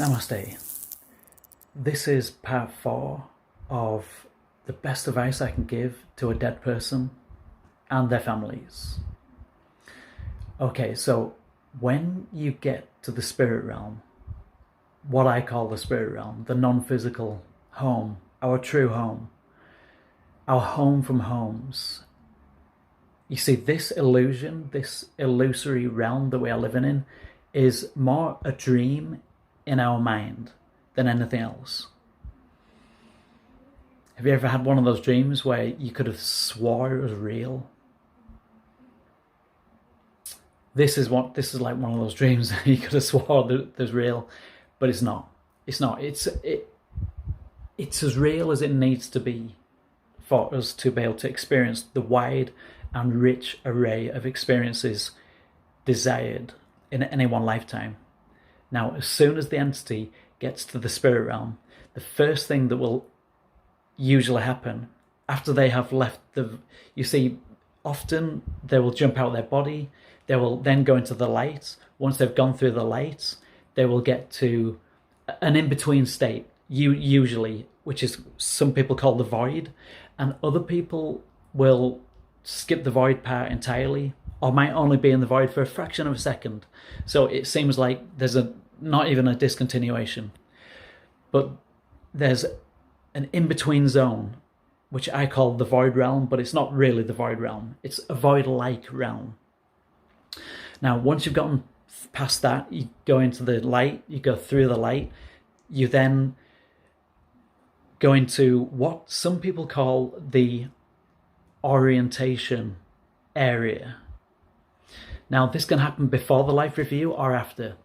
Namaste. This is part 4 of the best advice I can give to a dead person and their families. Okay, so when you get to the spirit realm, what I call the spirit realm, the non-physical home, our true home, our home from homes, you see, this illusion, this illusory realm that we are living in, is more a dream in our mind than anything else. Have you ever had one of those dreams where you could have swore it was real? This is like one of those dreams that you could have swore that there's real, but it's not. It's not. It's as real as it needs to be for us to be able to experience the wide and rich array of experiences desired in any one lifetime. Now, as soon as the entity gets to the spirit realm, the first thing that will usually happen after they have left you see, often they will jump out of their body, they will then go into the light. Once they've gone through the light, they will get to an in-between state, usually, which is some people call the void, and other people will skip the void part entirely, or might only be in the void for a fraction of a second. So it seems like there's not even a discontinuation. But there's an in-between zone, which I call the void realm, but it's not really the void realm. It's a void-like realm. Now, once you've gotten past that, you go into the light, you go through the light, you then go into what some people call the orientation area. Now, this can happen before the life review or after.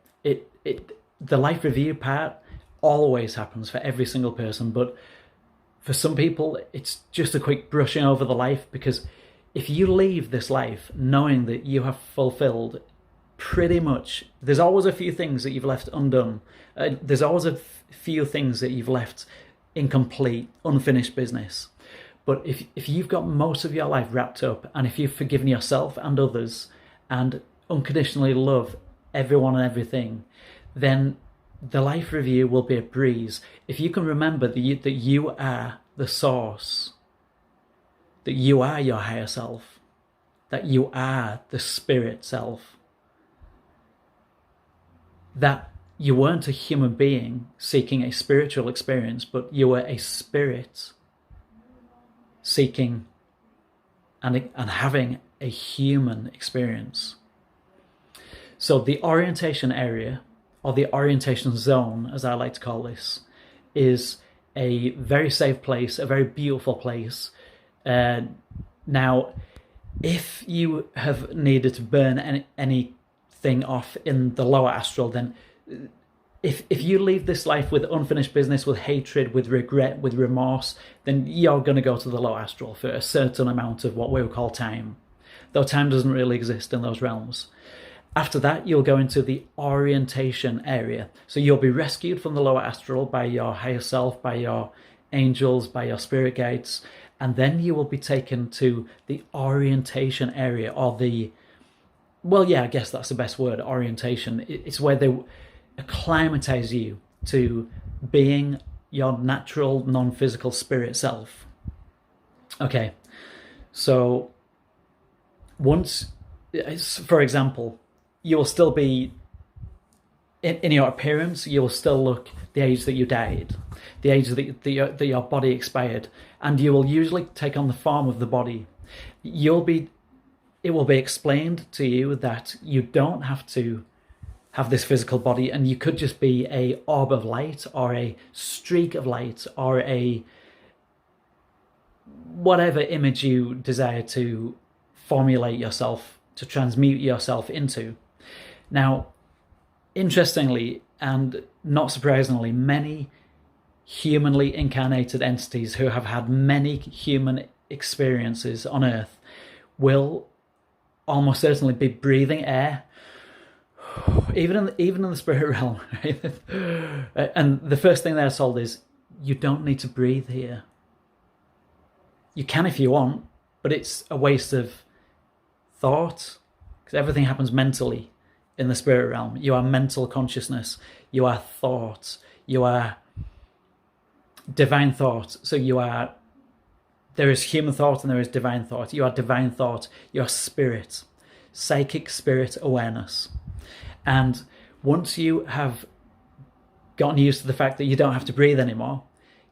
The life review part always happens for every single person, but for some people, it's just a quick brushing over the life, because if you leave this life knowing that you have fulfilled pretty much, there's always a few things that you've left undone. There's always a few things that you've left incomplete, unfinished business. But if you've got most of your life wrapped up, and if you've forgiven yourself and others, and unconditionally love everyone and everything, then the life review will be a breeze. If you can remember that you are the source, that you are your higher self, that you are the spirit self, that you weren't a human being seeking a spiritual experience, but you were a spirit seeking and having a human experience. So the orientation area, or the orientation zone, as I like to call this, is a very safe place, a very beautiful place. Now, if you have needed to burn anything off in the lower astral, then if you leave this life with unfinished business, with hatred, with regret, with remorse, then you're going to go to the lower astral for a certain amount of what we would call time, though time doesn't really exist in those realms. After that, you'll go into the orientation area. So you'll be rescued from the lower astral by your higher self, by your angels, by your spirit guides, and then you will be taken to the orientation area, or I guess that's the best word, orientation. It's where they acclimatize you to being your natural, non-physical spirit self. Okay, so once, for example, you will still be, in your appearance, you will still look the age that you died, the age that your body expired, and you will usually take on the form of the body. It will be explained to you that you don't have to have this physical body, and you could just be a orb of light, or a streak of light, or a whatever image you desire to formulate yourself, to transmute yourself into. Now, interestingly, and not surprisingly, many humanly incarnated entities who have had many human experiences on Earth will almost certainly be breathing air, even in the spirit realm. And the first thing they're told is, you don't need to breathe here. You can if you want, but it's a waste of thought, because everything happens mentally. in the spirit realm. You are mental consciousness. You are thought. You are divine thought. So there is human thought and there is divine thought. You are divine thought. You are spirit, psychic spirit awareness. And once you have gotten used to the fact that you don't have to breathe anymore,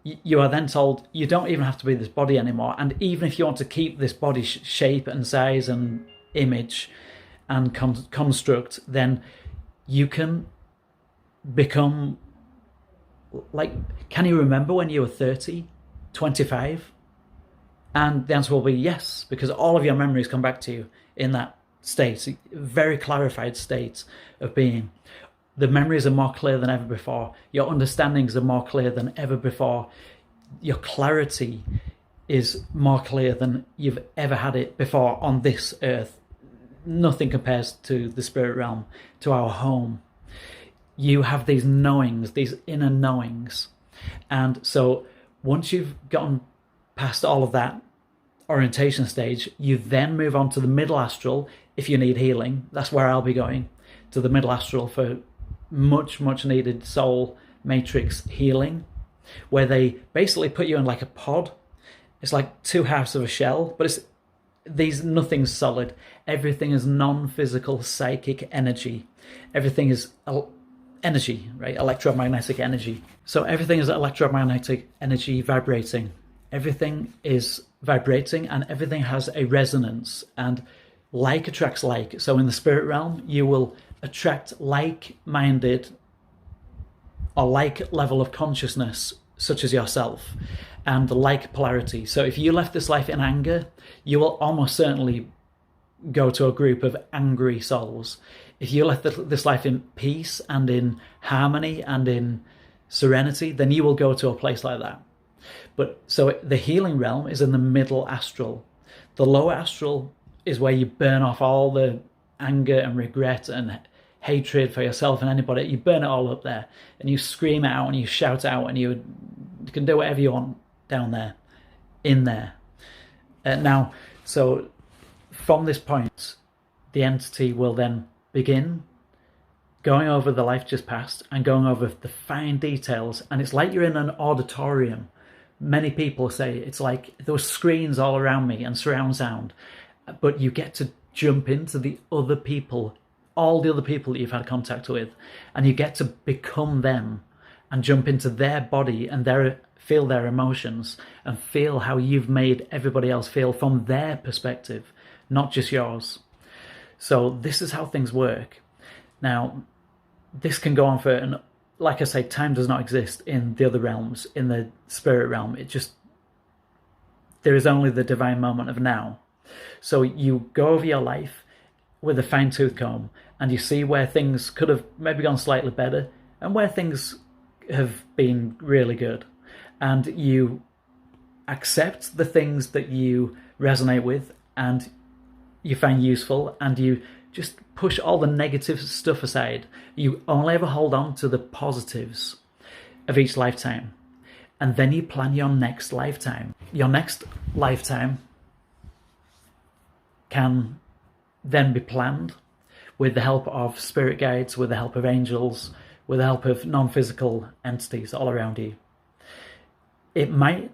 you are then told you don't even have to be this body anymore. And even if you want to keep this body shape and size and image and construct, then you can become like, can you remember when you were 30, 25? And the answer will be yes, because all of your memories come back to you in that state, very clarified state of being. The memories are more clear than ever before. Your understandings are more clear than ever before. Your clarity is more clear than you've ever had it before on this earth. Nothing compares to the spirit realm, to our home. You have these knowings, these inner knowings. And so once you've gotten past all of that orientation stage, you then move on to the middle astral if you need healing. That's where I'll be going, to the middle astral for much needed soul matrix healing, where they basically put you in like a pod. It's like two halves of a shell, but nothing's solid. Everything is non-physical psychic energy. Everything is energy, right? Electromagnetic energy. So everything is electromagnetic energy vibrating. Everything is vibrating and everything has a resonance, and like attracts like. So in the spirit realm, you will attract like-minded or like level of consciousness, such as yourself, and like polarity. So if you left this life in anger, you will almost certainly go to a group of angry souls. If you left this life in peace and in harmony and in serenity, then you will go to a place like that. But so the healing realm is in the middle astral. The lower astral is where you burn off all the anger and regret and hatred for yourself and anybody. You burn it all up there and you scream it out and you shout it out, and you can do whatever you want down there, in there. Now, so from this point, the entity will then begin going over the life just past and going over the fine details. And it's like you're in an auditorium. Many people say it's like there were screens all around me and surround sound, but you get to jump into the other people, all the other people that you've had contact with, and you get to become them and jump into their body and feel their emotions and feel how you've made everybody else feel from their perspective, not just yours. So this is how things work. Now, this can go on for, and like I say, time does not exist in the other realms. In the spirit realm, there is only the divine moment of now. So you go over your life with a fine-tooth comb and you see where things could have maybe gone slightly better and where things have been really good. And you accept the things that you resonate with and you find useful, and you just push all the negative stuff aside. You only ever hold on to the positives of each lifetime. And then you plan your next lifetime. Your next lifetime can then be planned with the help of spirit guides, with the help of angels, with the help of non-physical entities all around you. It might,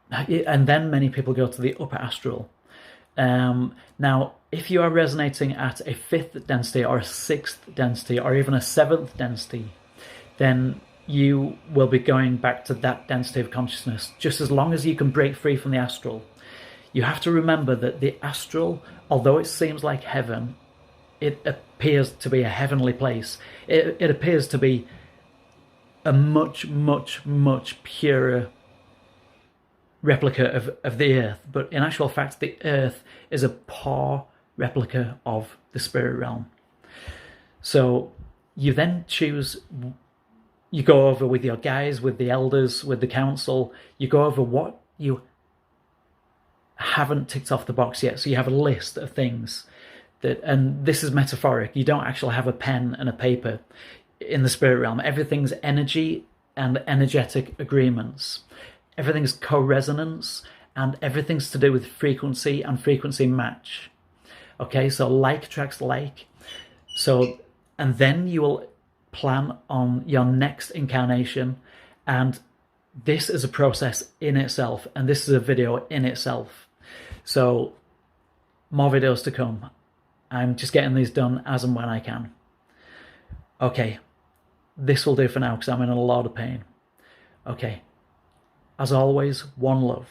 and then many people go to the upper astral. Now, if you are resonating at a 5th density or a 6th density or even a 7th density, then you will be going back to that density of consciousness, just as long as you can break free from the astral. You have to remember that the astral, although it seems like heaven, it appears to be a heavenly place. It appears to be a much purer replica of the earth, but in actual fact the earth is a poor replica of the spirit realm. So you then choose, you go over with your guys, with the elders, with the council, you go over what you haven't ticked off the box yet. So you have a list of things that, and this is metaphoric, you don't actually have a pen and a paper in the spirit realm. Everything's energy and energetic agreements. Everything's co-resonance, and everything's to do with frequency and frequency match. Okay, so like attracts like. So, and then you will plan on your next incarnation. And this is a process in itself, and this is a video in itself. So more videos to come. I'm just getting these done as and when I can. Okay, this will do for now because I'm in a lot of pain. Okay, as always, one love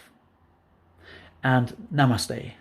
and namaste.